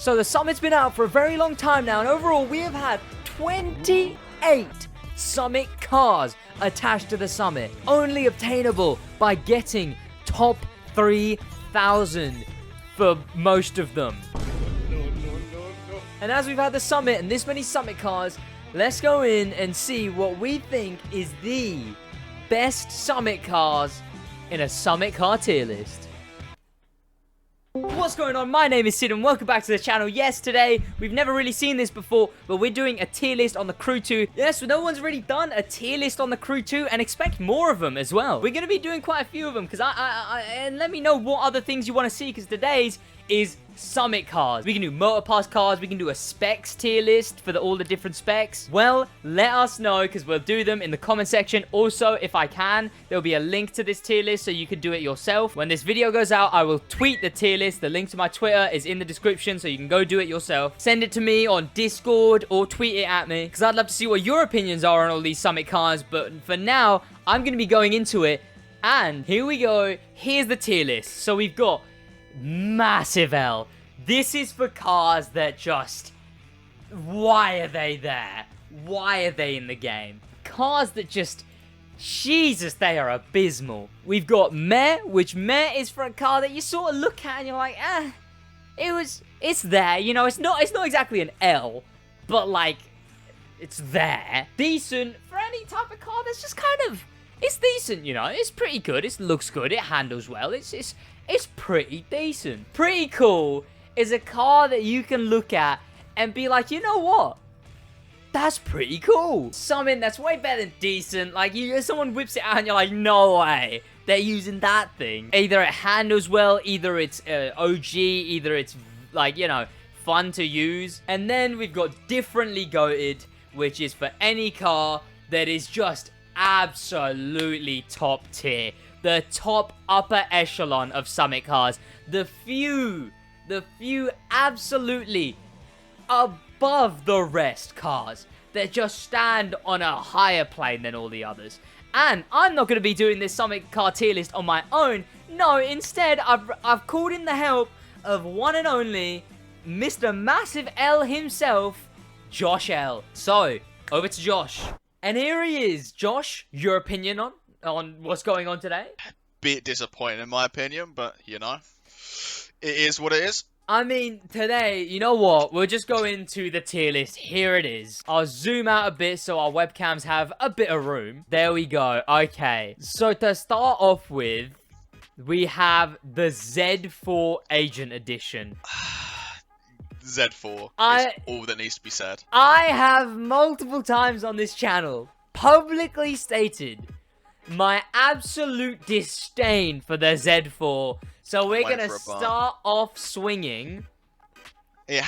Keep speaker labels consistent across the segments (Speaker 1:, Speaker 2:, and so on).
Speaker 1: So the Summit's been out for a very long time now, and overall we have had 28 Summit cars attached to the Summit, only obtainable by getting top 3,000 for most of them. And as we've had the Summit and this many Summit cars, let's go in and see what we think is the best Summit cars in a Summit car tier list. What's going on? My name is Sid and welcome back to the channel. Yes, today, we've never really seen this before, but we're doing a tier list on the Crew 2. Yes, no one's really done a tier list on the Crew 2, and expect more of them as well. We're going to be doing quite a few of them, because and let me know what other things you want to see, because today's is Summit cars. We can do Motor Pass cars, we can do a specs tier list for all the different specs. Well, let us know, because we'll do them in the comment section. Also, if I can, there'll be a link to this tier list so you can do it yourself. When this video goes out, I will tweet the tier list. The link to my Twitter is in the description, so you can go do it yourself. Send it to me on Discord or tweet it at me, because I'd love to see what your opinions are on all these Summit cars. But for now, I'm going to be going into it, and here we go. Here's the tier list. So we've got Massive L. This is for cars that just... why are they there? Why are they in the game? Cars that just... Jesus, they are abysmal. We've got Meh, which Meh is for a car that you sort of look at and you're like, it's there, you know, it's not exactly an L, but like, it's there. Decent for any type of car that's just kind of... it's decent, you know, it's pretty good, it looks good, it handles well, it's pretty decent. Pretty cool is a car that you can look at and be like, you know what? That's pretty cool. Something that's way better than decent. Like, someone whips it out and you're like, no way. They're using that thing. Either it handles well, either it's OG, either it's, like, you know, fun to use. And then we've got Differently Goated, which is for any car that is just absolutely top tier. The top upper echelon of Summit cars. The few absolutely above the rest cars that just stand on a higher plane than all the others. And I'm not going to be doing this Summit car tier list on my own. No, instead, I've called in the help of one and only Mr. Massive L himself, Josh L. So, over to Josh. And here he is. Josh, your opinion on what's going on today?
Speaker 2: Bit disappointing in my opinion, but you know, it is what it is.
Speaker 1: I mean, today, you know what? We'll just go into the tier list. Here it is. I'll zoom out a bit so our webcams have a bit of room. There we go. Okay. So to start off with, we have the Z4 Agent Edition.
Speaker 2: Z4 is all that needs to be said.
Speaker 1: I have multiple times on this channel publicly stated my absolute disdain for the Z4. So we're going to start off swinging.
Speaker 2: It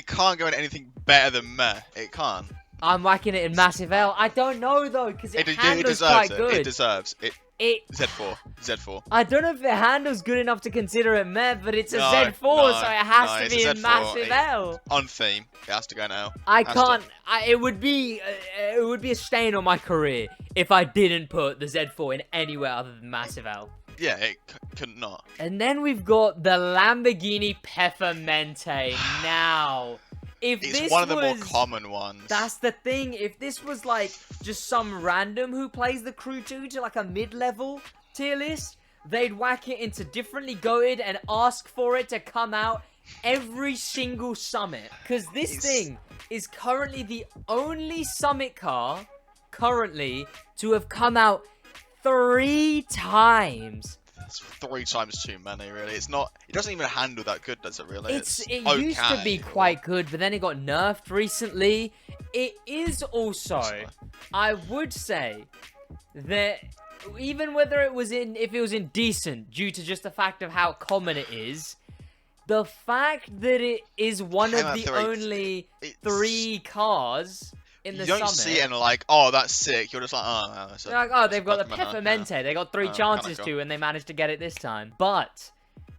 Speaker 2: can't go in anything better than Meh. It can't.
Speaker 1: I'm whacking it in Massive L. I don't know though, because it handles quite good.
Speaker 2: It deserves it. Z4.
Speaker 1: I don't know if it handles good enough to consider it Meh, but it's a Z4, so it has to be in Massive L.
Speaker 2: On theme, it has to go now.
Speaker 1: I can't. It would be a stain on my career if I didn't put the Z4 in anywhere other than Massive L.
Speaker 2: Yeah, it could not.
Speaker 1: And then we've got the Lamborghini Performante. Now,
Speaker 2: it's one of the more common ones.
Speaker 1: That's the thing. If this was like just some random who plays the Crew 2 to like a mid-level tier list, they'd whack it into Differently Goated and ask for it to come out every single Summit. Because this thing is currently the only Summit car currently to have come out 3 times.
Speaker 2: That's 3 times too many, really. It's not. It doesn't even handle that good, does it? Really?
Speaker 1: It used to be quite good, but then it got nerfed recently. It is also, I would say, that even whether if it was indecent due to just the fact of how common it is, the fact that it is one of the only 3 cars in the Summit.
Speaker 2: You don't see it and like, oh, that's sick. You're just like, oh, no.
Speaker 1: You're like, oh, they've got the Performante. Yeah. They got 3 chances to, and they managed to get it this time. But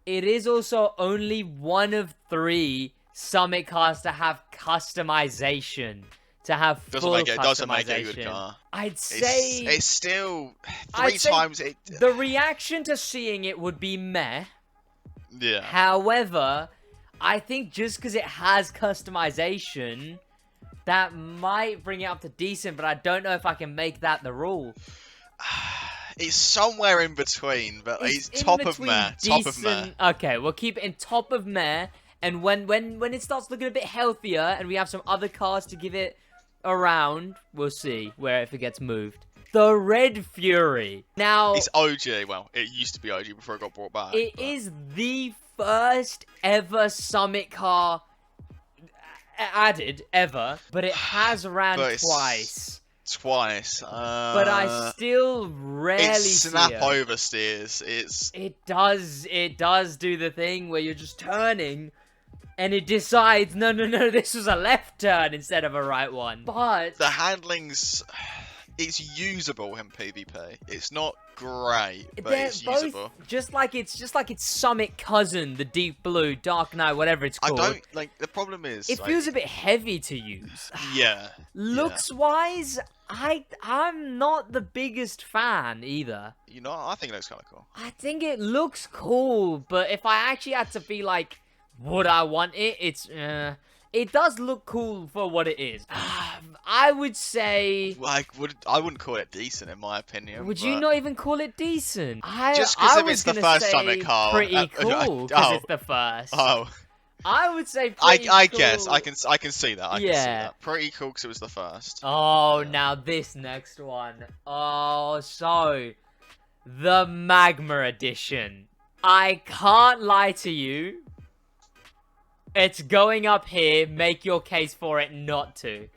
Speaker 1: it is also only one of 3 Summit cars to have customization. To have full customization. It doesn't make it a good car.
Speaker 2: I'd say... It's still 3 times...
Speaker 1: The reaction to seeing it would be meh.
Speaker 2: Yeah.
Speaker 1: However, I think just because it has customization, that might bring it up to decent, but I don't know if I can make that the rule.
Speaker 2: It's somewhere in between, but it's
Speaker 1: in
Speaker 2: top of
Speaker 1: between
Speaker 2: meh. Top of meh.
Speaker 1: decent. Okay, we'll keep it in top of meh. And when it starts looking a bit healthier, and we have some other cars to give it around, we'll see where if it gets moved. The Red Fury. Now,
Speaker 2: It's OG. Well, it used to be OG before it got brought back.
Speaker 1: it is the first ever Summit car added ever, but it has ran twice.
Speaker 2: Twice.
Speaker 1: But I still rarely see
Speaker 2: snap
Speaker 1: it.
Speaker 2: oversteers.
Speaker 1: It does do the thing where you're just turning and it decides, no, this was a left turn instead of a right one. But
Speaker 2: the handling's, it's usable in PvP. It's not great, but it's usable.
Speaker 1: Just like it's Summit cousin, the Deep Blue, Dark Knight, whatever it's called.
Speaker 2: I don't like. The problem is
Speaker 1: it feels a bit heavy to use.
Speaker 2: Yeah.
Speaker 1: Looks wise, I'm not the biggest fan either.
Speaker 2: You know, I think it looks kind of cool.
Speaker 1: I think it looks cool, but if I actually had to be like, would I want it? It does look cool for what it is. I would say...
Speaker 2: I wouldn't call it decent, in my opinion.
Speaker 1: Would you not even call it decent?
Speaker 2: Just because if it's the first Summit car...
Speaker 1: pretty cool, because it's the first.
Speaker 2: Oh.
Speaker 1: I would say pretty
Speaker 2: I
Speaker 1: cool.
Speaker 2: guess. I can see that. I can see that. Pretty cool because it was the first.
Speaker 1: Oh, now this next one. Oh, so... The Magma Edition. I can't lie to you. It's going up here. Make your case for it not to.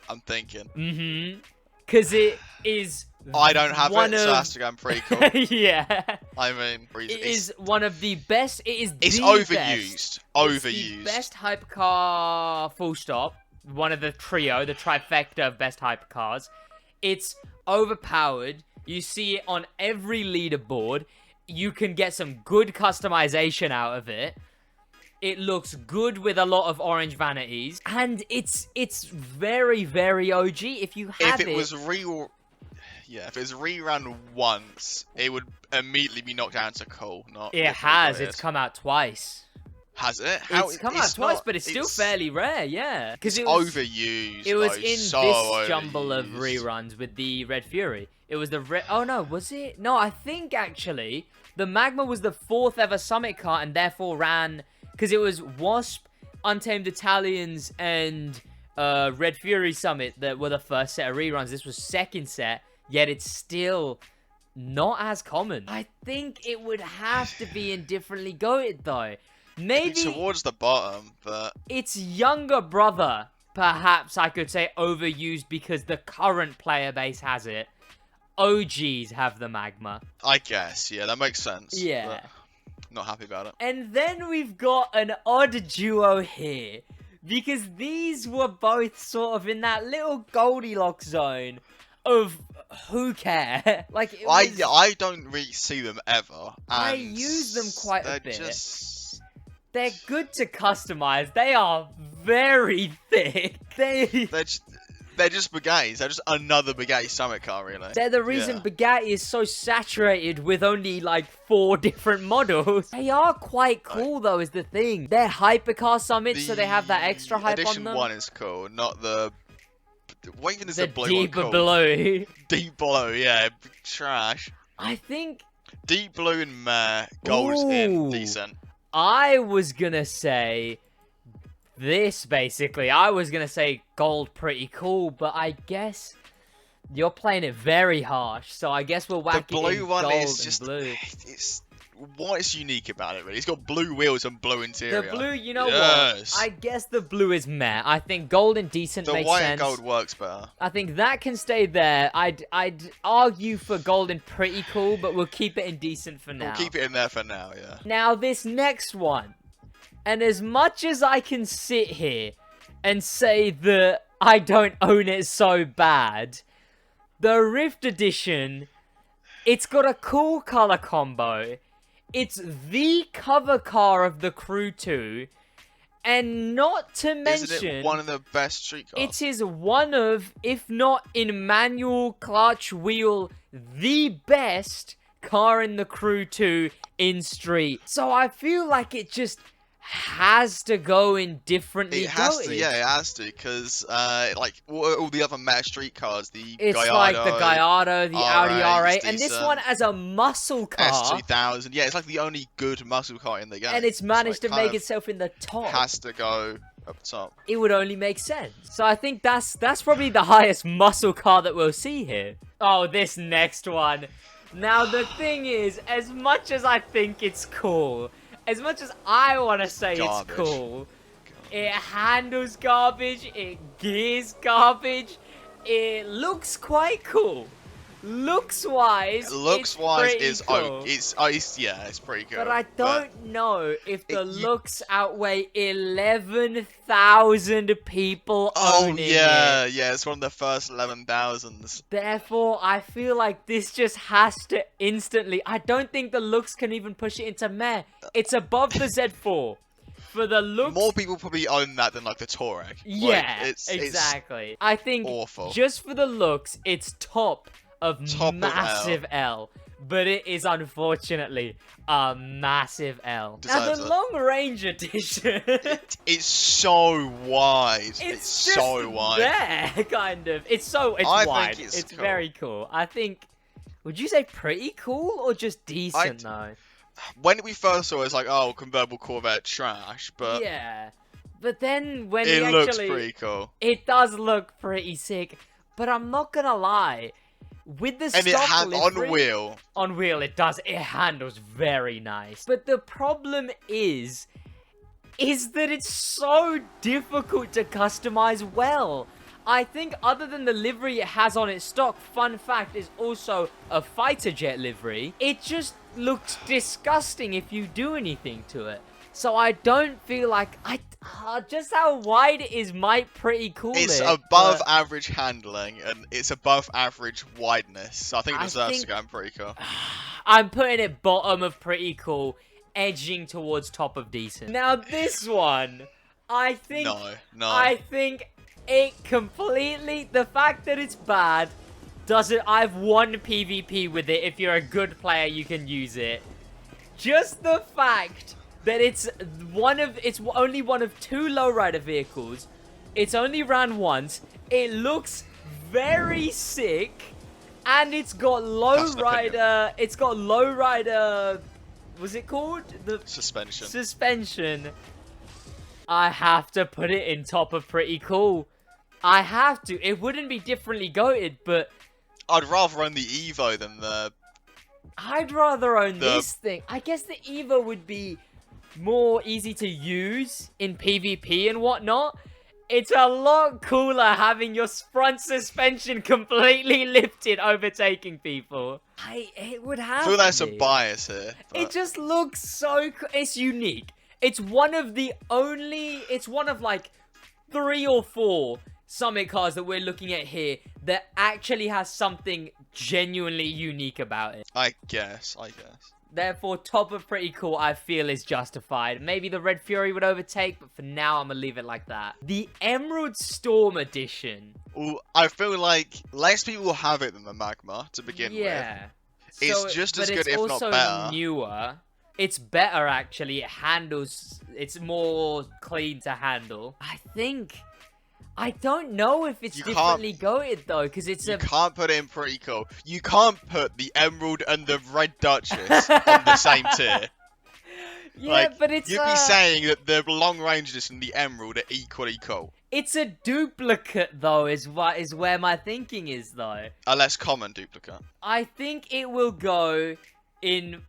Speaker 2: I'm thinking.
Speaker 1: Mm-hmm. Because it is...
Speaker 2: I don't have it, so it has to go pretty cool.
Speaker 1: Yeah.
Speaker 2: I mean...
Speaker 1: It is one of the best...
Speaker 2: It's overused. Overused.
Speaker 1: It's the best hypercar, full stop. One of the trio, the trifecta of best hypercars. It's overpowered. You see it on every leaderboard. You can get some good customization out of it. It looks good with a lot of orange vanities. And it's very, very OG. If you have
Speaker 2: if it was rerun once, it would immediately be knocked down to cool.
Speaker 1: It has. It's come out twice.
Speaker 2: Has it?
Speaker 1: It's come out twice, but it's still fairly rare, yeah.
Speaker 2: Because it was overused.
Speaker 1: It was in this jumble
Speaker 2: overused.
Speaker 1: of reruns with the Red Fury. It was the red... Oh, no, was it? No, I think, actually, the Magma was the 4th ever Summit car and therefore ran... Because it was Wasp, Untamed Italians, and Red Fury Summit that were the first set of reruns. This was second set, yet it's still not as common. I think it would have to be indifferently goated, though. Maybe
Speaker 2: towards the bottom, but...
Speaker 1: Its younger brother, perhaps I could say overused because the current player base has it. OGs have the Magma.
Speaker 2: I guess, yeah, that makes sense.
Speaker 1: Yeah.
Speaker 2: Not happy about it.
Speaker 1: And then we've got an odd duo here. Because these were both sort of in that little Goldilocks zone of who care. Like,
Speaker 2: I don't really see them ever.
Speaker 1: I use them quite a bit. They're good to customize. They are very thick.
Speaker 2: They're just Bugattis. They're just another Bugatti Summit car, really.
Speaker 1: They're the reason Bugatti is so saturated with only, like, 4 different models. They are quite cool, though, is the thing. They're hypercar summits, so they have that extra hype on them.
Speaker 2: Edition 1 is cool, not the... What even is the blue
Speaker 1: deeper
Speaker 2: one called?
Speaker 1: Blue.
Speaker 2: Deep Blue, yeah. Trash.
Speaker 1: I think...
Speaker 2: Deep Blue and meh. Gold's in decent.
Speaker 1: I was gonna say this, basically. I was gonna say gold pretty cool, but I guess you're playing it very harsh, so I guess we'll whack it in gold and blue.
Speaker 2: What is unique about it, really? It's got blue wheels and blue interior.
Speaker 1: The blue, you know what? I guess the blue is meh. I think gold and decent makes sense.
Speaker 2: The white and gold works better.
Speaker 1: I think that can stay there. I'd argue for gold and pretty cool, but we'll keep it in decent for now.
Speaker 2: We'll keep it in there for now, yeah.
Speaker 1: Now, this next one. And as much as I can sit here and say that I don't own it so bad, the Rift Edition, it's got a cool color combo. It's the cover car of the Crew 2, and not to mention...
Speaker 2: Isn't it one of the best street cars?
Speaker 1: It is one of, if not in manual clutch wheel, the best car in the Crew 2 in street. So I feel like it just has to go in differently.
Speaker 2: It has to, yeah, it has to, because like all the other meta street cars,
Speaker 1: it's
Speaker 2: Gallardo,
Speaker 1: like the Gallardo, the Audi R8, and this
Speaker 2: decent.
Speaker 1: one as a muscle car.
Speaker 2: S2000, yeah, it's like the only good muscle car in the game.
Speaker 1: And it's managed
Speaker 2: so
Speaker 1: to make itself in the top.
Speaker 2: Has to go up top.
Speaker 1: It would only make sense. So I think that's probably the highest muscle car that we'll see here. Oh, this next one. Now the thing is, as much as I think it's cool, as much as I want to say it's cool, it handles garbage, it gears garbage, it looks quite cool. Looks-wise, it's cool.
Speaker 2: It's pretty cool.
Speaker 1: But I don't know if the looks outweigh 11,000 people owning it.
Speaker 2: Yeah, it's one of the first 11,000s.
Speaker 1: Therefore, I feel like this just has to instantly... I don't think the looks can even push it into meh. It's above the Z4. For the looks...
Speaker 2: More people probably own that than, like, the Touareg.
Speaker 1: Yeah, exactly. I think
Speaker 2: awful.
Speaker 1: Just for the looks, it's top of massive L. But it is unfortunately a massive L. Now the long range edition,
Speaker 2: it's so wide. It's so wide.
Speaker 1: There, kind of. It's wide. It's cool. Very cool. I think. Would you say pretty cool or just decent though?
Speaker 2: When we first saw it, it's like, oh, convertible Corvette trash, but
Speaker 1: yeah. But then when
Speaker 2: it looks pretty cool.
Speaker 1: It does look pretty sick. But I'm not gonna lie. With the stock livery, on wheel it handles very nice. But the problem is that it's so difficult to customize well. I think other than the livery it has on its stock, fun fact, is also a fighter jet livery. It just looks disgusting if you do anything to it. So I don't feel like just how wide it is might pretty cool.
Speaker 2: It's above average handling and it's above average wideness. So I think it deserves to go in pretty cool.
Speaker 1: I'm putting it bottom of pretty cool, edging towards top of decent. Now this one, I think I think it completely, the fact that it's bad doesn't. I've won PvP with it. If you're a good player, you can use it. Just the fact that it's only one of 2 lowrider vehicles. It's only ran once. It looks very sick, and it's got lowrider. It's got lowrider. What's it called? The
Speaker 2: suspension.
Speaker 1: Suspension. I have to put it in top of pretty cool. I have to. It wouldn't be differently goated, but
Speaker 2: I'd rather own the Evo than the.
Speaker 1: I'd rather own this thing. I guess the Evo would be more easy to use in PvP and whatnot. It's a lot cooler having your front suspension completely lifted, overtaking people. It would have.
Speaker 2: I feel there's some bias here. But
Speaker 1: it just looks so. It's unique. It's one of the only. It's one of like 3 or 4 Summit cars that we're looking at here that actually has something genuinely unique about it.
Speaker 2: I guess.
Speaker 1: Therefore, top of pretty cool, I feel, is justified. Maybe the Red Fury would overtake, but for now, I'm gonna leave it like that. The Emerald Storm Edition.
Speaker 2: Ooh, I feel like less people will have it than the Magma to begin with.
Speaker 1: Yeah.
Speaker 2: It's just as good, if not better. But it's also
Speaker 1: newer. It's better, actually. It handles... It's more clean to handle. I don't know if it's differently goated, though, because it's
Speaker 2: You can't put it in pretty cool. You can't put the Emerald and the Red Duchess on the same tier.
Speaker 1: Yeah,
Speaker 2: like,
Speaker 1: but it's
Speaker 2: you'd be saying that the long range edition and the Emerald are equally cool.
Speaker 1: It's a duplicate, though, is where my thinking is, though.
Speaker 2: A less common duplicate.
Speaker 1: I think it will go in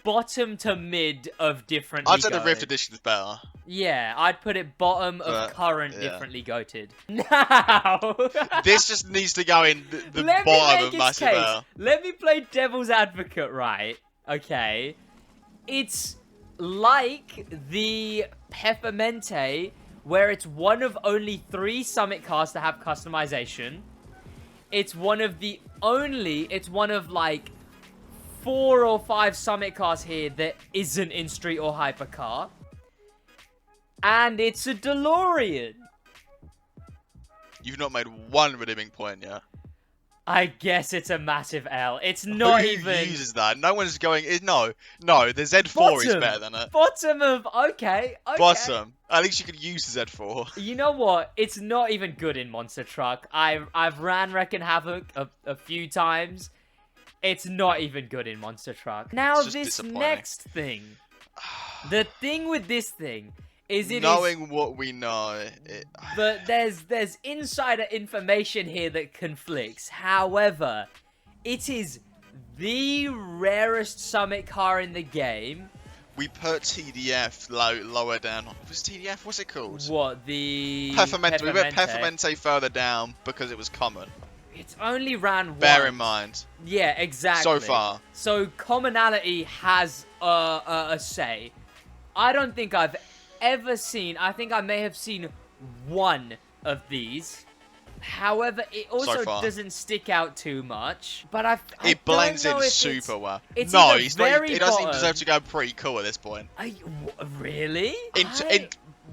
Speaker 1: bottom to mid of differently
Speaker 2: I'd say the Rift edition is better.
Speaker 1: Yeah, I'd put it bottom of current differently goated. Now!
Speaker 2: This just needs to go in the bottom of massive L.
Speaker 1: Let me play devil's advocate, right? Okay. It's like the Peppermente, where it's one of only 3 Summit cars to have customization. It's one of like 4 or 5 Summit cars here that isn't in Street or Hypercar. And it's a DeLorean.
Speaker 2: You've not made one redeeming point yet.
Speaker 1: I guess it's a massive L. It's not
Speaker 2: Who
Speaker 1: even...
Speaker 2: uses that? No one's going... No, the Z4 is better than it.
Speaker 1: Bottom of... Okay.
Speaker 2: Bottom. At least you could use the Z4.
Speaker 1: You know what? It's not even good in Monster Truck. I've ran Wreck Havoc a few times. It's not even good in Monster Truck. Now this next thing. The thing with this thing is
Speaker 2: knowing what we know.
Speaker 1: But there's insider information here that conflicts. However, it is the rarest summit car in the game.
Speaker 2: We put TDF lower down. What's TDF? What's it called?
Speaker 1: What, the...
Speaker 2: Performante. We put Performante further down because it was common.
Speaker 1: It's only ran once.
Speaker 2: Bear in mind.
Speaker 1: Yeah, exactly.
Speaker 2: So far.
Speaker 1: So Commonality has a say. I don't think I've ever seen... I think I may have seen one of these. However, it also doesn't stick out too much. But
Speaker 2: it blends in super well.
Speaker 1: It's
Speaker 2: no,
Speaker 1: it
Speaker 2: doesn't even deserve to go pretty cool at this point.
Speaker 1: Really?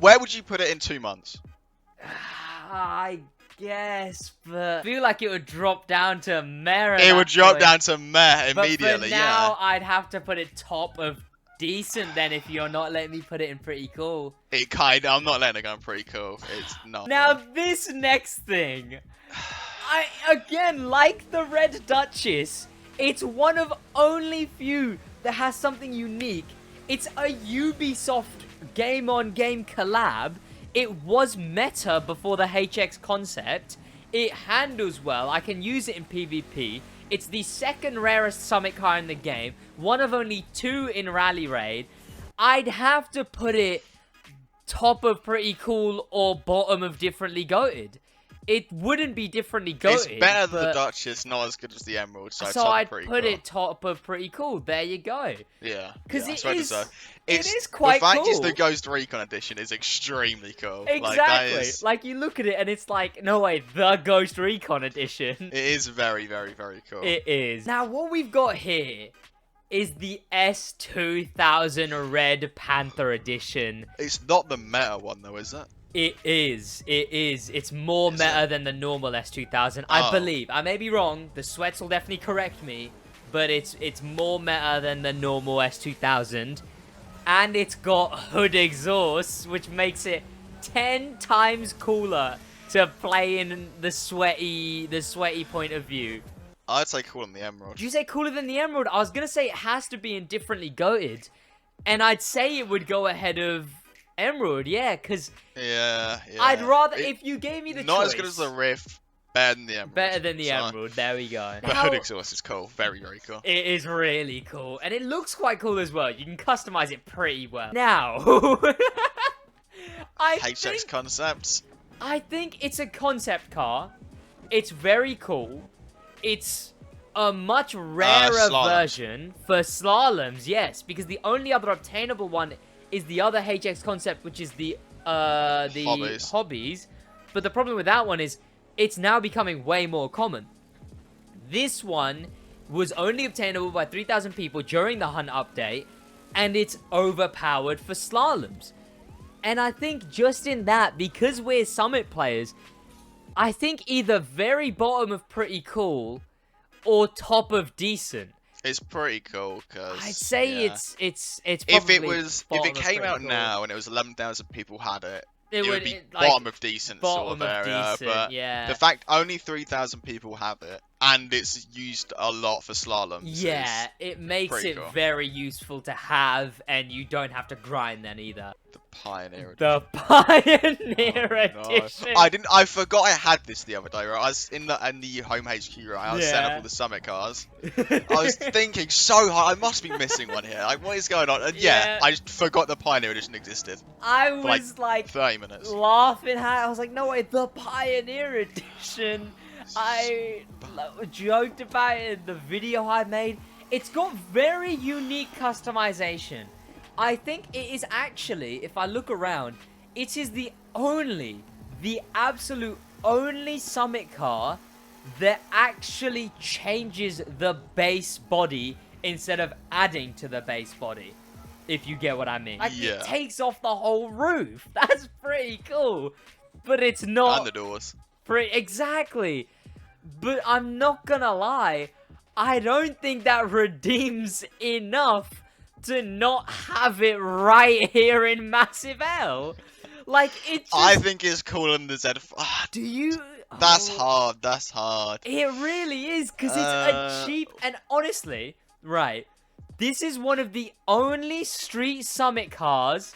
Speaker 2: Where would you put it in 2 months?
Speaker 1: I guess, but I feel like it would drop down to meh.
Speaker 2: It would drop down to meh immediately,
Speaker 1: but for now, I'd have to put it top of decent then if you're not letting me put it in pretty cool.
Speaker 2: I'm not letting it go in pretty cool. It's not.
Speaker 1: Now this next thing, again, like the Red Duchess, it's one of only few that has something unique. It's a Ubisoft game-on-game collab. It was meta before the HX concept. It handles well. I can use it in PvP. It's the second rarest summit car in the game. One of only 2 in Rally Raid. I'd have to put it top of pretty cool or bottom of differently goated. It wouldn't be differently goated.
Speaker 2: It's better than the Duchess, not as good as the Emerald. So
Speaker 1: I'd put it top of pretty cool. There you go.
Speaker 2: Yeah.
Speaker 1: Because it
Speaker 2: is
Speaker 1: quite cool.
Speaker 2: The fact is the Ghost Recon edition is extremely cool.
Speaker 1: Exactly. Like you look at it and it's like, no way, the Ghost Recon edition.
Speaker 2: It is very, very, very cool.
Speaker 1: It is. Now what we've got here is the S2000 Red Panther edition.
Speaker 2: It's not the meta one though, is it?
Speaker 1: It is. It's more meta than the normal S2000. I believe. I may be wrong. The sweats will definitely correct me. But it's more meta than the normal S2000. And it's got hood exhaust, which makes it 10 times cooler to play in the sweaty point of view.
Speaker 2: I'd say cooler than the Emerald.
Speaker 1: Did you say cooler than the Emerald? I was going to say it has to be indifferently goated. And I'd say it would go ahead of Emerald, yeah, because I'd rather, if you gave me the choice...
Speaker 2: Not as good as the Rift, better than the Emerald.
Speaker 1: Better than the Emerald, there we go.
Speaker 2: But hood exhaust is cool, very, very cool.
Speaker 1: It is really cool, and it looks quite cool as well. You can customize it pretty well. Now,
Speaker 2: HX concepts.
Speaker 1: I think it's a concept car. It's very cool. It's a much rarer version for slaloms, yes, because the only other obtainable one is the other HX concept, which is the hobbies. But the problem with that one is it's now becoming way more common. This one was only obtainable by 3,000 people during the Hunt update, and it's overpowered for slaloms. And I think just in that, because we're Summit players, I think either very bottom of pretty cool or top of decent.
Speaker 2: It's pretty cool because
Speaker 1: I'd say it's probably
Speaker 2: if it came out now and it was 11,000 people had it, it would be bottom of decent sort of area. But the fact only 3,000 people have it and it's used a lot for slaloms.
Speaker 1: Yeah, it makes it very useful to have, and you don't have to grind then either.
Speaker 2: The Pioneer Edition.
Speaker 1: The Pioneer Edition.
Speaker 2: I forgot I had this the other day. Right? I was in the home HQ. Right? I was setting up all the Summit cars. I was thinking so hard. I must be missing one here. Like, what is going on? And I just forgot the Pioneer Edition existed.
Speaker 1: I was like
Speaker 2: 30 minutes
Speaker 1: laughing at it. I was like, no way, the Pioneer Edition. I joked about it in the video I made. It's got very unique customization. I think it is actually, if I look around, it is the absolute only Summit car that actually changes the base body instead of adding to the base body. If you get what I mean. Like, it takes off the whole roof. That's pretty cool. But it's not...
Speaker 2: And the doors.
Speaker 1: Exactly. But I'm not gonna lie, I don't think that redeems enough to not have it right here in Massive L. Like, it just...
Speaker 2: I think it's cooler than the Z4.
Speaker 1: Do you...
Speaker 2: That's
Speaker 1: Oh,
Speaker 2: hard, that's hard.
Speaker 1: it really is, because it's a cheap... And honestly, right, this is one of the only Street Summit cars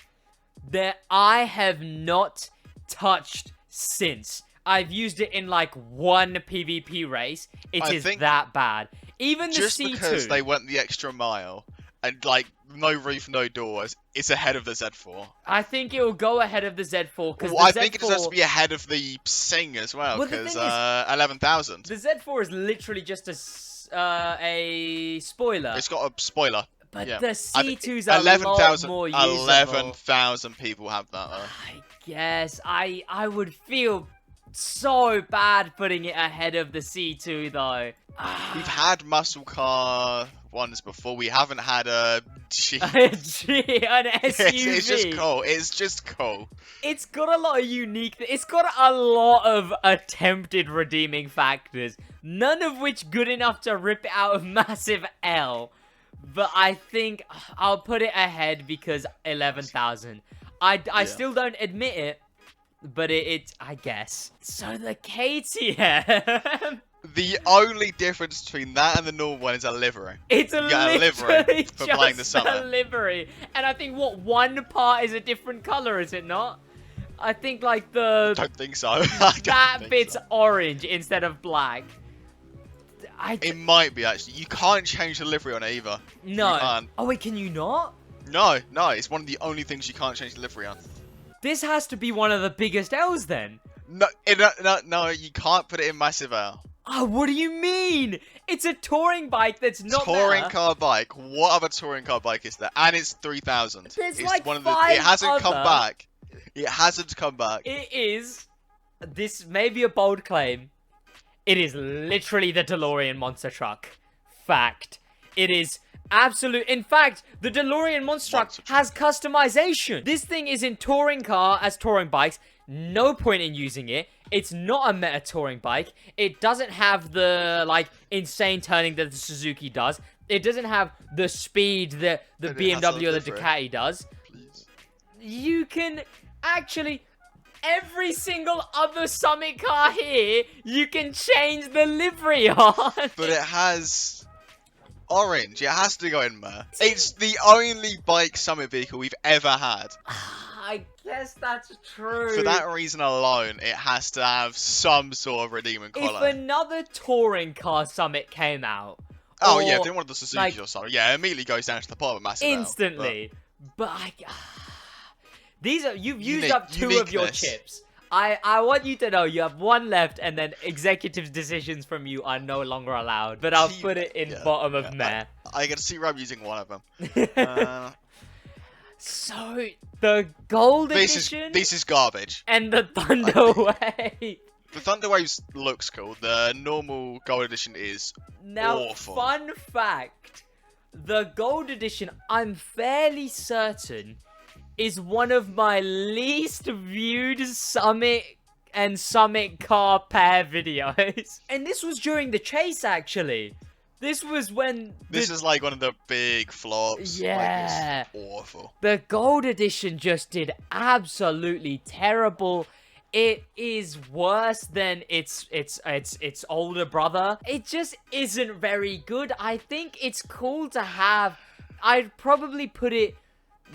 Speaker 1: that I have not touched since. I've used it in like one PvP race. It is that bad. Even the
Speaker 2: just
Speaker 1: C2.
Speaker 2: Because they went the extra mile and like no roof, no doors, it's ahead of the Z4.
Speaker 1: I think it will go ahead of the Z4 because
Speaker 2: I think it's supposed to be ahead of the Sing as well because 11,000.
Speaker 1: The Z4 is literally just a spoiler.
Speaker 2: It's got a spoiler.
Speaker 1: But
Speaker 2: yeah.
Speaker 1: the C2's a lot more usable.
Speaker 2: 11,000 people have that though.
Speaker 1: I guess I would feel so bad putting it ahead of the C2 though.
Speaker 2: We've had muscle car ones before. We haven't had a Jeep.
Speaker 1: An SUV.
Speaker 2: It's just cool. It's just cool.
Speaker 1: It's got a lot of unique... It's got a lot of attempted redeeming factors. None of which good enough to rip it out of Massive L. But I think I'll put it ahead because 11,000. I still don't admit it. But it's, I guess. So the KTM...
Speaker 2: The only difference between that and the normal one is a livery.
Speaker 1: It's a livery
Speaker 2: for playing the summer.
Speaker 1: A livery. And I think, what, one part is a different colour, is it not? I think, like,
Speaker 2: I don't think so.
Speaker 1: that bit's orange instead of black.
Speaker 2: It might be, actually. You can't change the livery on it either.
Speaker 1: No.
Speaker 2: You can't.
Speaker 1: Oh, wait, can you not?
Speaker 2: No, it's one of the only things you can't change the livery on.
Speaker 1: This has to be one of the biggest L's, then.
Speaker 2: No, you can't put it in Massive L.
Speaker 1: Oh, what do you mean? It's a touring bike that's not
Speaker 2: touring car bike. What other touring car bike is there? And it's 3,000.
Speaker 1: There's
Speaker 2: it's
Speaker 1: like
Speaker 2: one of
Speaker 1: five
Speaker 2: It hasn't
Speaker 1: other...
Speaker 2: come back. It hasn't come back.
Speaker 1: It is. This may be a bold claim. It is literally the DeLorean monster truck. Fact. It is absolute. In fact, the DeLorean monster truck has customization. This thing is in touring car as touring bikes. No point in using it. It's not a meta touring bike. It doesn't have the, like, insane turning that the Suzuki does. It doesn't have the speed that the BMW or the Ducati does.
Speaker 2: Please.
Speaker 1: You can actually... Every single other Summit car here, you can change the livery on.
Speaker 2: But it has... orange. It has to go in there. It's the only bike Summit vehicle we've ever had.
Speaker 1: I guess that's true.
Speaker 2: For that reason alone, it has to have some sort of redeeming quality.
Speaker 1: If another touring car Summit came out...
Speaker 2: Oh, yeah, if they wanted the Suzuki or something. Yeah, it immediately goes down to the bottom of Massive L.
Speaker 1: Instantly. But these are... You've used up two of your chips. I want you to know you have one left, and then executive decisions from you are no longer allowed. But I'll put it in bottom of meh.
Speaker 2: I get to see I'm using one of them.
Speaker 1: So, the Gold Edition...
Speaker 2: This is garbage.
Speaker 1: And the Thunderwave.
Speaker 2: The Thunderwave looks cool. The normal Gold Edition is awful.
Speaker 1: Fun fact. The Gold Edition, I'm fairly certain, is one of my least viewed Summit and Summit car pair videos. And this was during the chase, actually. This was when...
Speaker 2: This is like one of the big flops.
Speaker 1: Yeah.
Speaker 2: Like, it's awful.
Speaker 1: The Gold Edition just did absolutely terrible. It is worse than its older brother. It just isn't very good. I think it's cool to have. I'd probably put it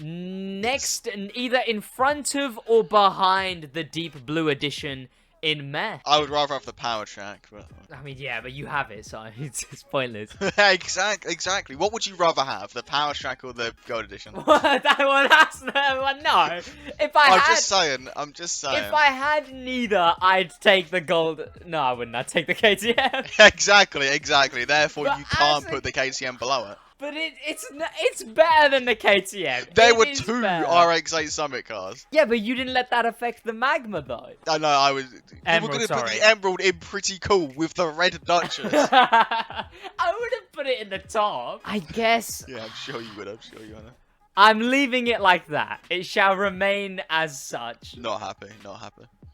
Speaker 1: next, either in front of or behind the Deep Blue Edition in meh.
Speaker 2: I would rather have the power track, but...
Speaker 1: I mean, yeah, but you have it, so it's pointless.
Speaker 2: Exactly. What would you rather have, the power track or the Gold Edition?
Speaker 1: That one has no.
Speaker 2: I'm just saying.
Speaker 1: If I had neither, I'd take the gold. No, I wouldn't. I'd take the KTM.
Speaker 2: Exactly. Therefore, you can't put the KTM below it.
Speaker 1: But it's better than the KTM.
Speaker 2: There were two RX-8 Summit cars.
Speaker 1: Yeah, but you didn't let that affect the Magma, though.
Speaker 2: I know, I was... People could have put the Emerald in pretty cool with the red Duchess.
Speaker 1: I would have put it in the top. I guess...
Speaker 2: Yeah, I'm sure you would.
Speaker 1: I'm leaving it like that. It shall remain as such.
Speaker 2: Not happy.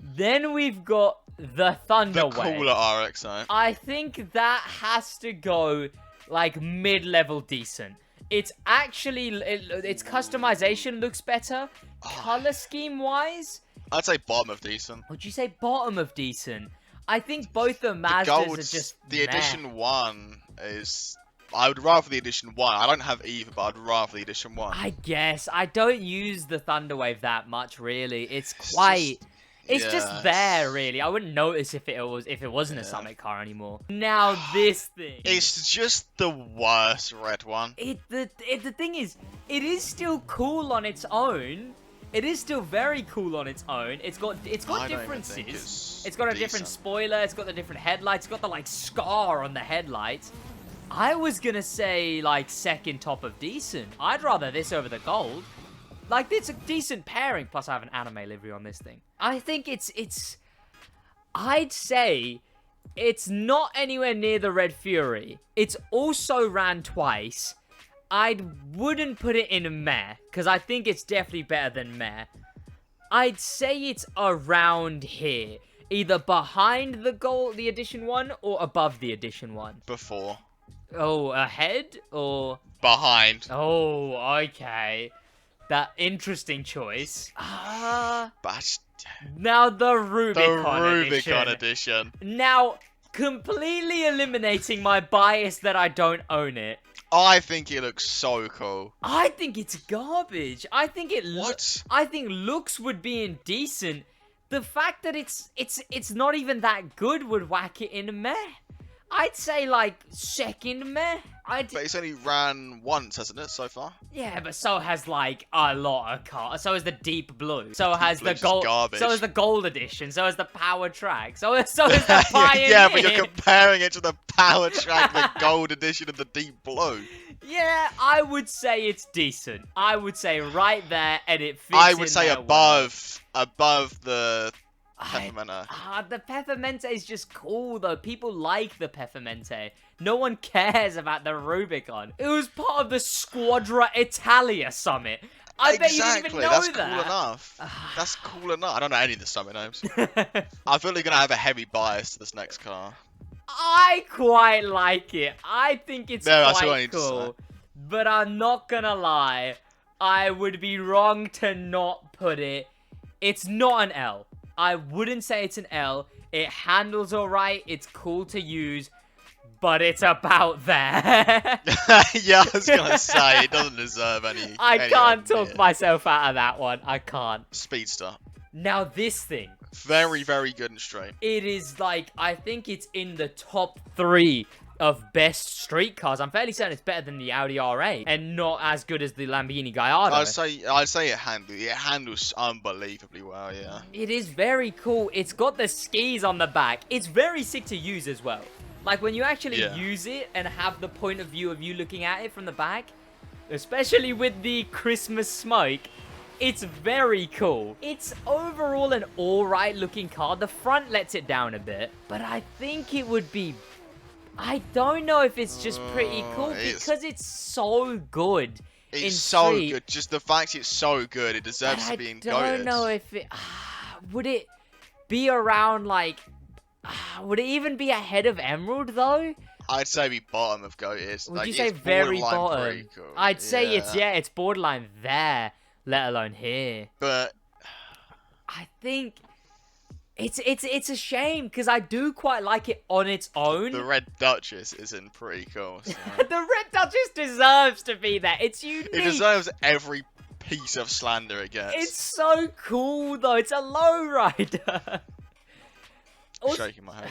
Speaker 1: Then we've got the Thunder
Speaker 2: The cooler RXO.
Speaker 1: I think that has to go like mid-level decent. It's actually its customization looks better. Color scheme wise,
Speaker 2: I'd say bottom of decent.
Speaker 1: would you say bottom of decent? I think both the Mazdas are just
Speaker 2: the Edition 1 is. I would rather the Edition 1. I don't have either, but I'd rather the Edition 1.
Speaker 1: I guess I don't use the Thunderwave that much really. It's quite. It's just there, really. I wouldn't notice if it wasn't a Summit car anymore. Now this thing.
Speaker 2: It's just the worst red one.
Speaker 1: The thing is, it is still cool on its own. It is still very cool on its own. It's got differences. It's got a different spoiler. It's got the different headlights. It's got the like scar on the headlights. I was gonna say like second top of decent. I'd rather this over the gold. Like, it's a decent pairing, plus I have an anime livery on this thing. I think I'd say it's not anywhere near the Red Fury. It's also ran twice. I wouldn't put it in a meh, because I think it's definitely better than meh. I'd say it's around here. Either behind the Edition 1 or above the Edition 1.
Speaker 2: Before.
Speaker 1: Oh, ahead or?
Speaker 2: Behind.
Speaker 1: Oh, okay. That interesting choice.
Speaker 2: But
Speaker 1: now the Rubicon
Speaker 2: edition.
Speaker 1: Now, completely eliminating my bias that I don't own it.
Speaker 2: I think it looks so cool.
Speaker 1: I think it's garbage. I think I think looks would be indecent. The fact that it's not even that good would whack it in a meh. I'd say like second meh.
Speaker 2: But it's only ran once, hasn't it, so far?
Speaker 1: Yeah, but so has like a lot of cars. So has the Deep Blue. So has the gold. So has the Gold Edition. So has the Power Track. So is the Pioneer.
Speaker 2: Yeah, but you're comparing it to the Power Track, the Gold Edition, and the Deep Blue.
Speaker 1: Yeah, I would say it's decent. I would say right there, and it fits.
Speaker 2: I would say above the Peppermente.
Speaker 1: The Peppermente is just cool though. People like the Peppermente. No one cares about the Rubicon. It was part of the Squadra Italia summit. I bet you didn't even know that.
Speaker 2: That's cool enough. That's cool enough. I don't know any of the summit names. I feel like you're gonna have a heavy bias to this next car.
Speaker 1: I quite like it. I think it's quite cool. But I'm not gonna lie. I would be wrong to not put it. It's not an L. I wouldn't say it's an L. It handles alright. It's cool to use. But it's about there.
Speaker 2: Yeah, I was gonna say, it doesn't deserve any...
Speaker 1: I can't talk myself out of that one. I can't.
Speaker 2: Speedster.
Speaker 1: Now this thing.
Speaker 2: Very, very good and straight.
Speaker 1: It is like, I think it's in the top 3 of best street cars. I'm fairly certain it's better than the Audi R8 and not as good as the Lamborghini Gallardo.
Speaker 2: I'd say it handles unbelievably well, yeah.
Speaker 1: It is very cool. It's got the skis on the back. It's very sick to use as well. Like when you actually use it and have the point of view of you looking at it from the back, especially with the Christmas smoke, it's very cool. It's overall an alright looking car. The front lets it down a bit, but I think it would be... I don't know if it's just pretty cool because it's so good.
Speaker 2: It's so good. Just the fact it's so good, it deserves to be in GOATed.
Speaker 1: I don't know if it... would it be around like... would it even be ahead of Emerald though?
Speaker 2: I'd say be bottom of GOATed.
Speaker 1: Would you say very bottom? Cool. I'd say it's borderline there, let alone here.
Speaker 2: But
Speaker 1: I think it's a shame because I do quite like it on its own.
Speaker 2: The Red Duchess isn't pretty cool. So.
Speaker 1: The Red Duchess deserves to be there. It's unique.
Speaker 2: It deserves every piece of slander it gets.
Speaker 1: It's so cool though. It's a lowrider.
Speaker 2: Shaking my head.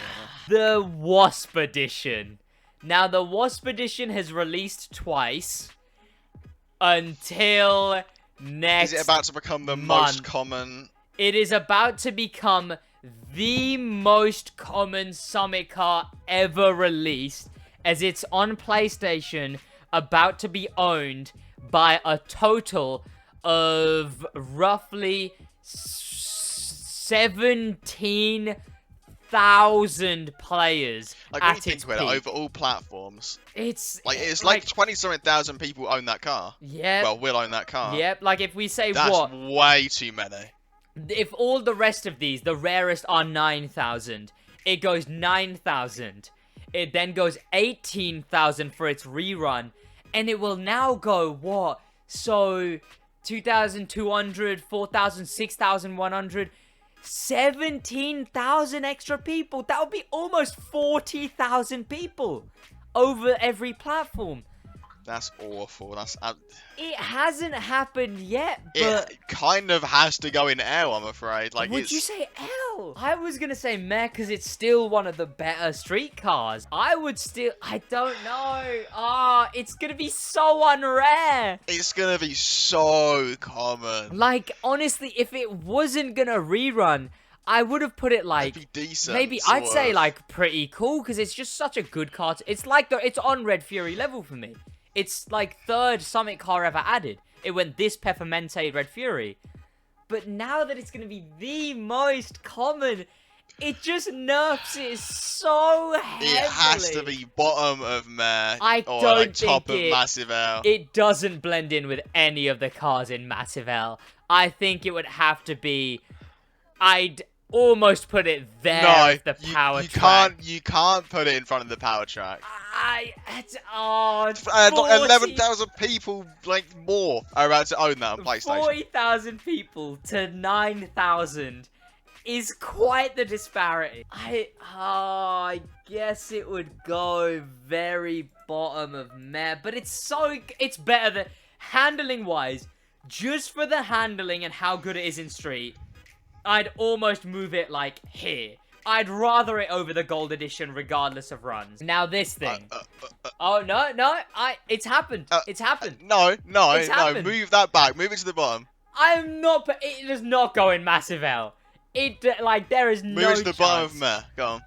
Speaker 1: The Wasp Edition. Now, the Wasp Edition has released twice until next
Speaker 2: Is it about to become the most common?
Speaker 1: It is about to become the most common Summit car ever released, as it's on PlayStation, about to be owned by a total of roughly 17,000 players
Speaker 2: like,
Speaker 1: at
Speaker 2: when you think
Speaker 1: its
Speaker 2: about
Speaker 1: peak.
Speaker 2: it, over all platforms.
Speaker 1: It's
Speaker 2: like 20-something thousand people own that car.
Speaker 1: Yeah.
Speaker 2: Well, will own that car.
Speaker 1: Yep. Like if we say
Speaker 2: That's way too many.
Speaker 1: If all the rest of these, the rarest are 9,000, it goes 9,000. It then goes 18,000 for its rerun. And it will now go, what? So, 2,200, 4,000, 6,100, 17,000 extra people. That would be almost 40,000 people over every platform.
Speaker 2: That's awful.
Speaker 1: It hasn't happened yet, but...
Speaker 2: It kind of has to go in L, I'm afraid. Like,
Speaker 1: Would you say L? I was gonna say meh, because it's still one of the better street cars. I don't know. It's gonna be so unrare.
Speaker 2: It's gonna be so common.
Speaker 1: Like, honestly, if it wasn't gonna rerun, I would have put it like...
Speaker 2: It'd be decent,
Speaker 1: maybe, I'd say, like, pretty cool, because it's just such a good car. It's like, it's on Red Fury level for me. It's like third Summit car ever added. It went this Peppermente Red Fury. But now that it's going to be the most common, it just nerfs it so heavily.
Speaker 2: It has to be bottom of meh or
Speaker 1: don't
Speaker 2: like top of
Speaker 1: think
Speaker 2: massive L.
Speaker 1: It doesn't blend in with any of the cars in Massive L. I think it would have to be... I'd almost put it there.
Speaker 2: No,
Speaker 1: with the power track.
Speaker 2: You can't put it in front of the power track. 11,000 people, like, more are about to own that on PlayStation.
Speaker 1: 40,000 people to 9,000 is quite the disparity. I guess it would go very bottom of meh, but it's better than handling wise. Just for the handling and how good it is in street, I'd almost move it like here. I'd rather it over the gold edition regardless of runs. Now this thing. Oh, no. It's happened. It's happened.
Speaker 2: No. Move that back. Move it to the bottom.
Speaker 1: It does not go in Massive L. There is no
Speaker 2: Move it to the
Speaker 1: chance.
Speaker 2: bottom of meh. Go on.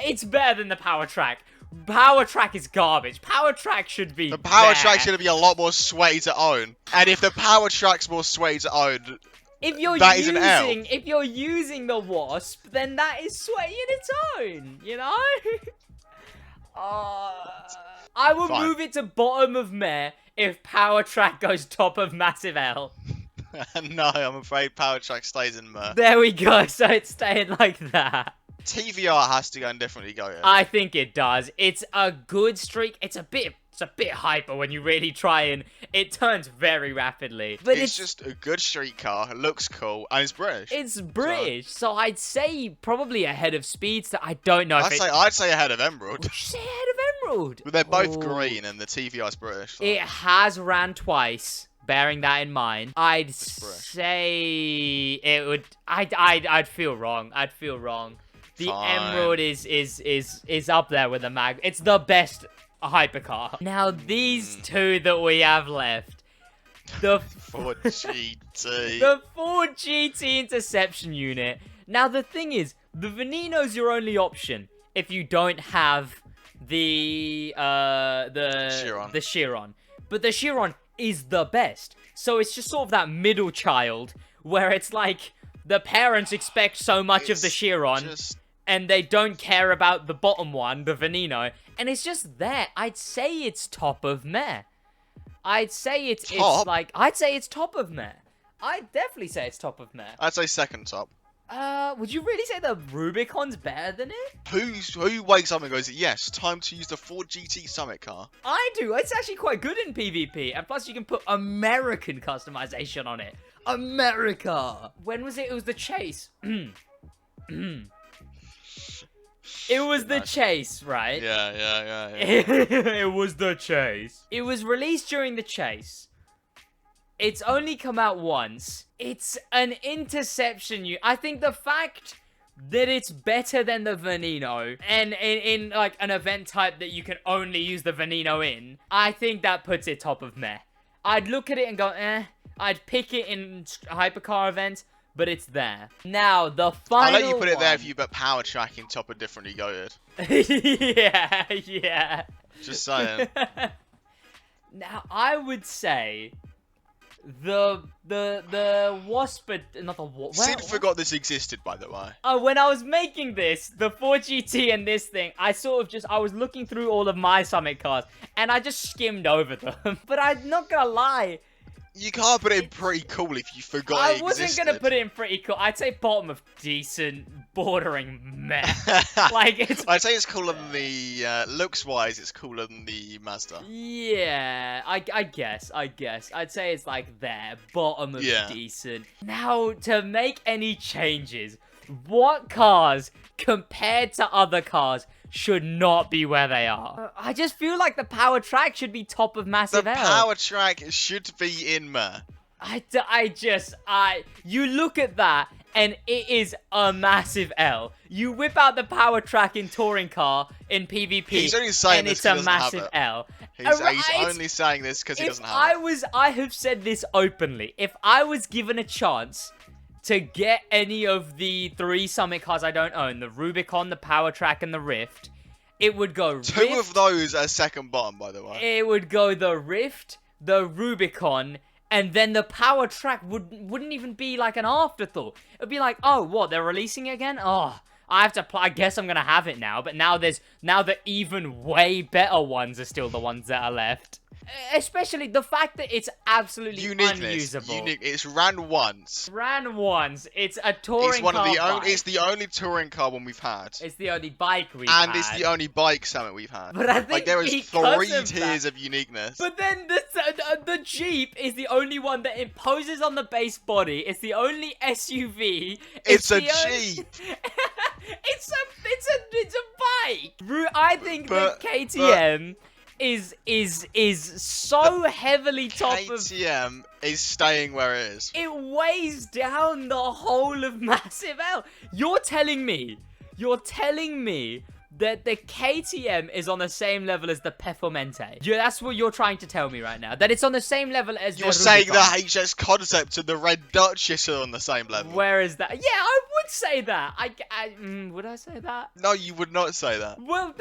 Speaker 1: It's better than the power track. Power track is garbage. Power track should be
Speaker 2: The power track's going to be a lot more sweaty to own. And if the power track's more sweaty to own...
Speaker 1: If you're using the Wasp, then that is sweaty in its own, you know? I will move it to bottom of meh if power track goes top of Massive L.
Speaker 2: No, I'm afraid power track stays in meh.
Speaker 1: There we go, so it's staying like that.
Speaker 2: TVR has to go and definitely go in.
Speaker 1: I think it does. It's a good streak. It's a bit hyper when you really try, and it turns very rapidly. But
Speaker 2: it's just a good street car. It looks cool, and it's British.
Speaker 1: It's British, so I'd say probably ahead of Speedster. I don't know.
Speaker 2: I'd say ahead of Emerald.
Speaker 1: Would you say ahead of Emerald?
Speaker 2: But they're both green, and the TVR's British. So.
Speaker 1: It has ran twice. Bearing that in mind, I'd say it would. I'd feel wrong. The Emerald is up there with the Mag. It's the best hypercar. Now these two that we have left, the
Speaker 2: Ford GT,
Speaker 1: the Ford GT Interception unit. Now the thing is, the Veneno's your only option if you don't have the Chiron. But the Chiron is the best. So it's just sort of that middle child where it's like the parents expect so much of the Chiron. And they don't care about the bottom one, the Veneno. And it's just there. I'd say it's top of meh. I'd say it's top of meh. I'd definitely say it's top of meh.
Speaker 2: I'd say second top.
Speaker 1: Would you really say the Rubicon's better than it?
Speaker 2: Who wakes up and goes, yes, time to use the Ford GT Summit car?
Speaker 1: I do. It's actually quite good in PvP. And plus you can put American customization on it. America! When was it? It was the Chase. It was the Chase, right?
Speaker 2: Yeah.
Speaker 1: It was the Chase. It was released during the Chase. It's only come out once. It's an interception. I think the fact that it's better than the Veneno, and in like an event type that you can only use the Veneno in, I think that puts it top of meh. I'd look at it and go, eh. I'd pick it in hypercar events. But it's there. Now, the final
Speaker 2: I'll let you put it there if you put power tracking top of differently goated.
Speaker 1: yeah.
Speaker 2: Just saying.
Speaker 1: Now, I would say the Wasp, not the Wasp.
Speaker 2: Sid forgot this existed, by the way.
Speaker 1: When I was making this, the 4GT and this thing, I was looking through all of my Summit cars, and I just skimmed over them. But I'm not gonna lie.
Speaker 2: You can't put it in pretty cool if you forgot
Speaker 1: I
Speaker 2: it
Speaker 1: wasn't
Speaker 2: existed.
Speaker 1: gonna put it in pretty cool. I'd say bottom of decent, bordering meh. Like it's.
Speaker 2: I'd say it's cooler than the looks-wise. It's cooler than the Mazda.
Speaker 1: Yeah, I guess. I'd say it's like there, bottom of decent. Now, to make any changes, what cars compared to other cars should not be where they are? I just feel like the power track should be top of Massive L.
Speaker 2: The power track should be in meh.
Speaker 1: You look at that and it is a massive L. You whip out the power track in touring car in PvP,
Speaker 2: He's only saying
Speaker 1: and
Speaker 2: this
Speaker 1: it's a
Speaker 2: 'cause he doesn't have
Speaker 1: massive
Speaker 2: it.
Speaker 1: L.
Speaker 2: He's only saying this because he doesn't have it.
Speaker 1: I have said this openly. If I was given a chance to get any of the 3 Summit cars I don't own, the Rubicon, the power track, and the Rift, it would go Rift.
Speaker 2: 2 of those are second bottom, by the way.
Speaker 1: It would go the Rift, the Rubicon, and then the power track wouldn't even be like an afterthought. It'd be like, oh, what, they're releasing it again? Oh, I have to I guess I'm gonna have it now. But now the even way better ones are still the ones that are left. Especially the fact that it's absolutely unusable.
Speaker 2: It's ran once.
Speaker 1: It's a touring car.
Speaker 2: It's the only touring car one we've had.
Speaker 1: It's the only bike we've had.
Speaker 2: And it's the only bike summit we've had.
Speaker 1: But I think
Speaker 2: there is 3 tiers of uniqueness.
Speaker 1: But then the Jeep is the only one that imposes on the base body. It's the only SUV.
Speaker 2: It's a Jeep.
Speaker 1: It's a bike. I think that KTM is so heavily top of.
Speaker 2: KTM is staying where it is.
Speaker 1: It weighs down the whole of Massive L. You're telling me that the KTM is on the same level as the Performante. Yeah, that's what you're trying to tell me right now. That it's on the same level as
Speaker 2: You're saying the HS Concept and the Red Duchess are on the same level.
Speaker 1: Where is that? Yeah, I would say that. Would I say that?
Speaker 2: No, you would not say that.
Speaker 1: Well,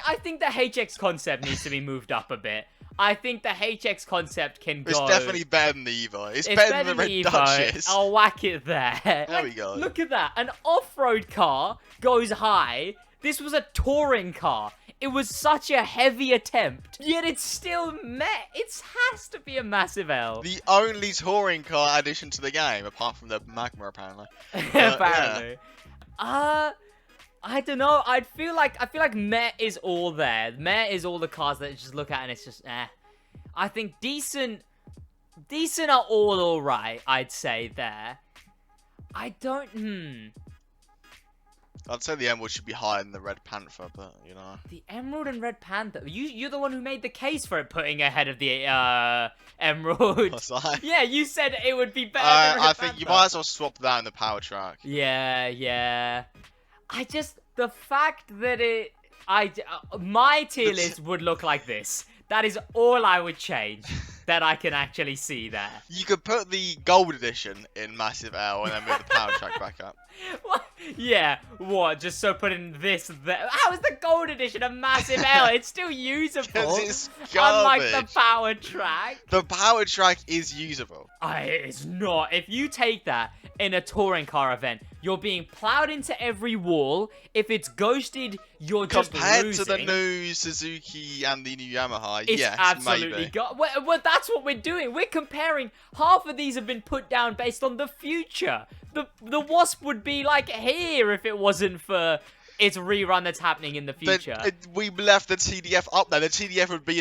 Speaker 1: I think the HX Concept needs to be moved up a bit. I think the HX Concept can go.
Speaker 2: It's definitely better than the Evo. It's better than the Red Duchess.
Speaker 1: I'll whack it there.
Speaker 2: There we go.
Speaker 1: Look at that. An off-road car goes high. This was a touring car. It was such a heavy attempt, yet it's still met. It has to be a massive L.
Speaker 2: The only touring car addition to the game, apart from the Magma, apparently.
Speaker 1: Apparently. Yeah. I don't know. I feel like Met is all there. Met is all the cars that you just look at and it's just I think decent are all right. I'd say there. I don't.
Speaker 2: I'd say the Emerald should be higher than the Red Panther, but, you know.
Speaker 1: The Emerald and Red Panther? You're the one who made the case for it putting ahead of the Emerald.
Speaker 2: Was I?
Speaker 1: Yeah, you said it would be better than Red
Speaker 2: I think you might as well swap that in the power track.
Speaker 1: Yeah. The fact that my tier list would look like this. That is all I would change. That I can actually see there.
Speaker 2: You could put the Gold Edition in Massive L and then move the power track back up.
Speaker 1: What? Yeah, what? Just so putting this there. How is the Gold Edition a Massive L? It's still usable.
Speaker 2: Because it's garbage.
Speaker 1: Unlike the power track.
Speaker 2: The power track is usable.
Speaker 1: It's not. If you take that in a touring car event, you're being plowed into every wall. If it's ghosted, you're just
Speaker 2: compared
Speaker 1: losing.
Speaker 2: to the new Suzuki and the new Yamaha,
Speaker 1: it's
Speaker 2: yes,
Speaker 1: absolutely
Speaker 2: maybe.
Speaker 1: Well, that's what we're doing. We're comparing. Half of these have been put down based on the future. The Wasp would be like here if it wasn't for its rerun that's happening in the future.
Speaker 2: We left the TDF up there. The TDF would be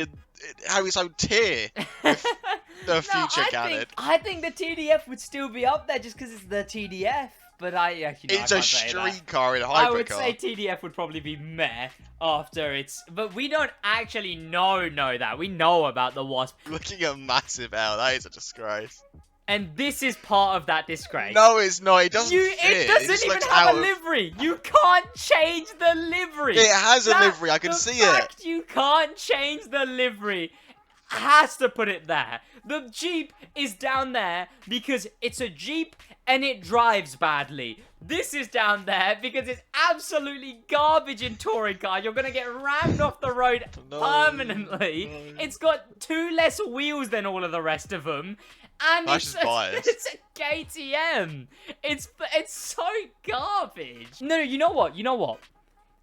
Speaker 2: have its own tier if the future counted.
Speaker 1: I think the TDF would still be up there just because it's the TDF. But
Speaker 2: it's a street car in a hypercar.
Speaker 1: I would say TDF would probably be meh after it's. But we don't actually know that. We know about the Wasp.
Speaker 2: Looking at Massive L, that is a disgrace.
Speaker 1: And this is part of that disgrace.
Speaker 2: No, it's not. It doesn't fit.
Speaker 1: It doesn't even have a livery. You can't change the livery.
Speaker 2: It has a livery. I can see it.
Speaker 1: The fact you can't change the livery has to put it there. The Jeep is down there because it's a Jeep and it drives badly. This is down there because it's absolutely garbage in touring car. You're going to get rammed off the road permanently. No. It's got 2 less wheels than all of the rest of them. And it's a KTM. It's so garbage. No, you know what?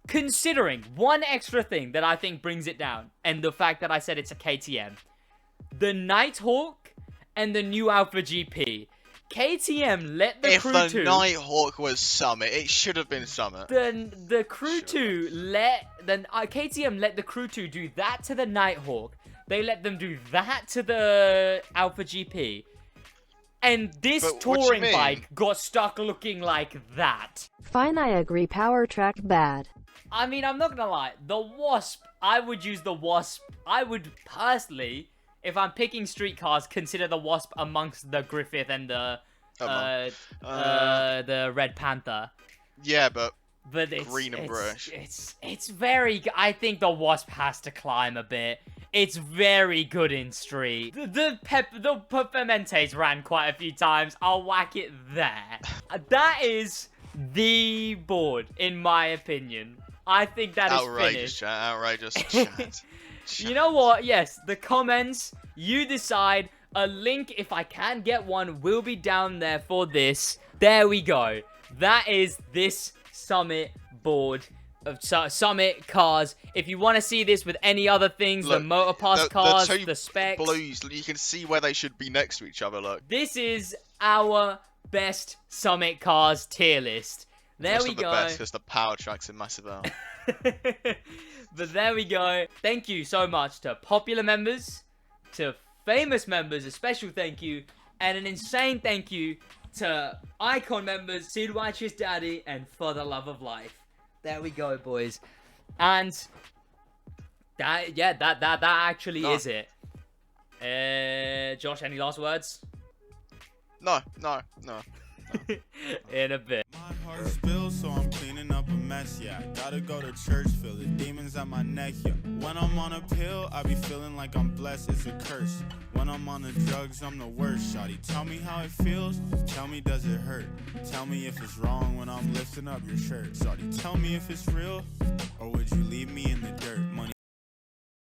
Speaker 1: Considering one extra thing that I think brings it down, and the fact that I said it's a KTM, the Nighthawk and the new Alpha GP. KTM let the Crew 2...
Speaker 2: If the Nighthawk was Summit, it should have been Summit.
Speaker 1: The Crew 2 let... KTM let the Crew 2 do that to the Nighthawk. They let them do that to the Alpha GP. And this touring bike got stuck looking like that.
Speaker 3: Fine, I agree. Power track bad.
Speaker 1: I mean, I'm not gonna lie. The Wasp, I would use the Wasp. I would personally, if I'm picking street cars, consider the Wasp amongst the Griffith and the Red Panther.
Speaker 2: Yeah, but
Speaker 1: it's,
Speaker 2: green and brush.
Speaker 1: It's very. I think the Wasp has to climb a bit. It's very good in street. The Performantes ran quite a few times. I'll whack it there. That is the board, in my opinion. I think that is finished.
Speaker 2: Outrageous chat.
Speaker 1: You know what? Yes, the comments, you decide. A link, if I can get one, will be down there for this. There we go. That is this Summit board of Summit cars. If you want to see this with any other things, look, the Motorpass cars, the specs.
Speaker 2: Blues, you can see where they should be next to each other, look.
Speaker 1: This is our best Summit cars tier list. There we go.
Speaker 2: The best because the power tracks are massive out.
Speaker 1: But there we go. Thank you so much to popular members, to famous members, a special thank you, and an insane thank you to Icon members, SidWaj's daddy, and For the Love of Life. There we go, boys. And that actually is it. Josh, any last words?
Speaker 2: No.
Speaker 1: In a bit.
Speaker 4: My heart spills, so I'm cleaning up a mess, yeah. Gotta go to church, feel the demons at my neck, yeah. When I'm on a pill, I be feeling like I'm blessed, it's a curse. When I'm on the drugs, I'm the worst, shawty. Tell me how it feels, tell me does it hurt. Tell me if it's wrong when I'm lifting up your shirt, shawty. Tell me if it's real, or would you